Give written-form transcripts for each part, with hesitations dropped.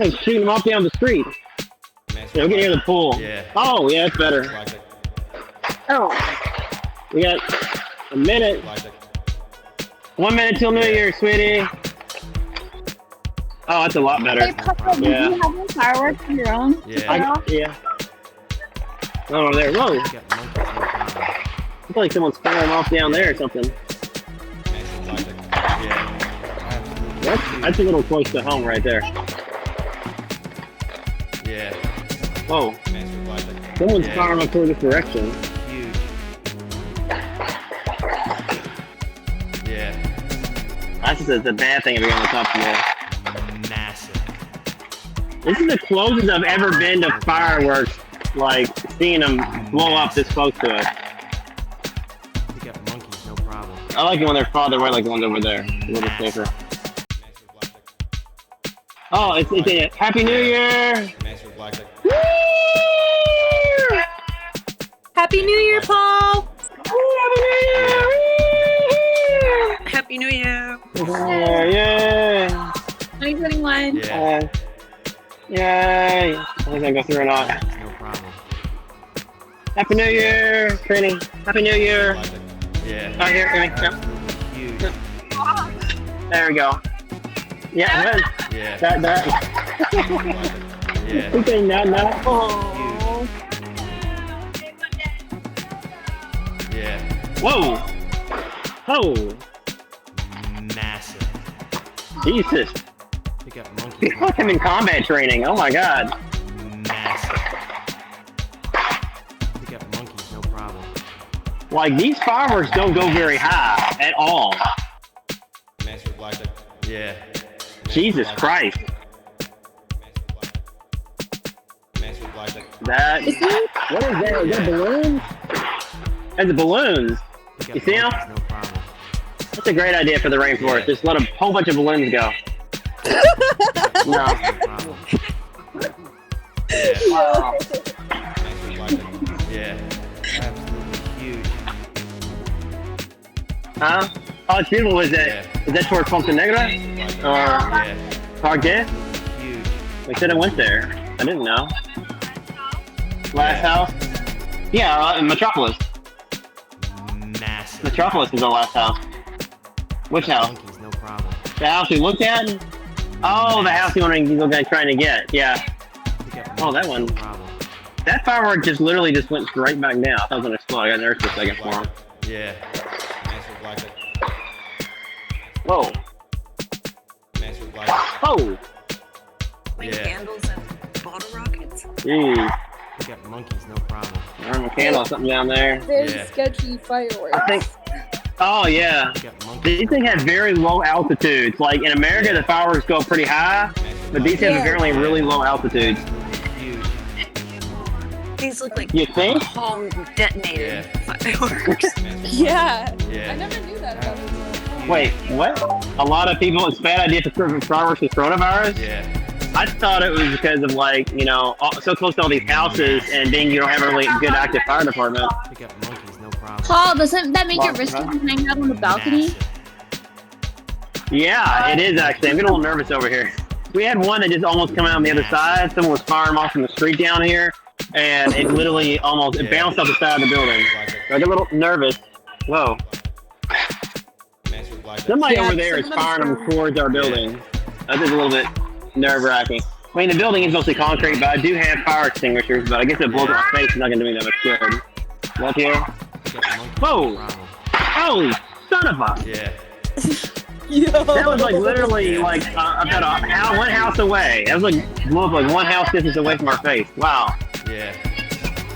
I'm shooting them off down the street. Yeah, we're getting near the pool. Yeah. Oh, yeah, that's better. Oh. We got a minute. 1 minute till New Year, sweetie. Oh, that's a lot better. Hey, Papa, do you have any fireworks of your own? Yeah. Yeah. Oh, over there. Whoa. I feel like someone's firing them off down there or something. That's a little close to home right there. Yeah. Whoa. Someone's firing up toward this direction. Huge. Yeah. That's just a bad thing if you're on the top floor. Massive. This is the closest I've ever been to fireworks, like seeing them blow up this close to us. We got monkeys, no problem. I like it when they're farther away, like the ones over there. A little safer. Oh, it's a Happy New Year! Woo! Happy New Year, Paul! Happy New Year! Happy New Year! Yay! 2021. Yeah. Yay! I think I go through or not. No problem. Happy New Year, Karine. Happy New Year. Yeah. Right here, Karine. Yep. Huge. There we go. Yeah, good. Yeah. That. Yeah. Okay, now. Oh. Yeah. Whoa. Oh. Massive. Jesus. We got I monkeys. feel like I'm in combat training. Oh my god. Massive. We got monkeys, no problem. Like, these fireworks don't go very high at all. Yeah. Jesus Christ. That. What is that? Is that balloons? That's balloons. You see them? No problem. That's a great idea for the rainforest. Just let a whole bunch of balloons go. No. No problem. Wow. Yeah. Absolutely huge. Huh? Oh, it's beautiful. Is that towards Ponte Negra? Or Yeah. Target? Huge. They said I went there. I didn't know. Last house? Yeah, in Metropolis. Massive. Metropolis is our last house. Which house? Monkeys, no problem. The house we looked at? Oh, the house you want to trying to get. Yeah. We got Oh, that one. monkeys, no problem. That firework just literally just went straight back down. I thought it was going to explode. I got nervous for a second for him. Yeah. Whoa. Oh. Like Yeah. candles and bottle rockets. Jeez. We got monkeys, no problem. There's a candle, something down there. Very Yeah. sketchy fireworks. I think. Oh, yeah. We got monkeys. These things have very low altitudes. Like in America, the fireworks go pretty high, but these have apparently really low altitudes. Huge. These look like You think? home detonated fireworks. Yeah. Yeah. I never knew that about this. Wait, what? A lot of people, it's a bad idea for fireworks with coronavirus? Yeah. I thought it was because of like, so close to all these houses and being you don't have a really good active fire department. We got monkeys, no problem. Paul, doesn't that make it risky to hang out on the balcony? Massive. Yeah, it is actually. I'm getting a little nervous over here. We had one that just almost come out on the other side. Someone was firing off from the street down here, and it literally it bounced off the side of the building. So I get a little nervous. Whoa. Somebody over there is firing them towards our building. That's just a little bit nerve-wracking. I mean, the building is mostly concrete, but I do have fire extinguishers, but I guess it blows up my face. It's not going to do me that much good. Look here. We got monkeys, Whoa. no problem. Holy son of a... Yeah. That was like literally like about one house away. That was like one house distance away from our face. Wow. Yeah.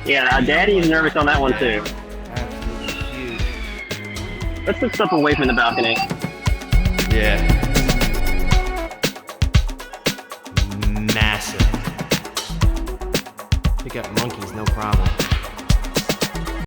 Yeah, Daddy's nervous on that one too. Absolutely huge. Let's put stuff away from the balcony. Yeah. Massive. We got monkeys, no problem.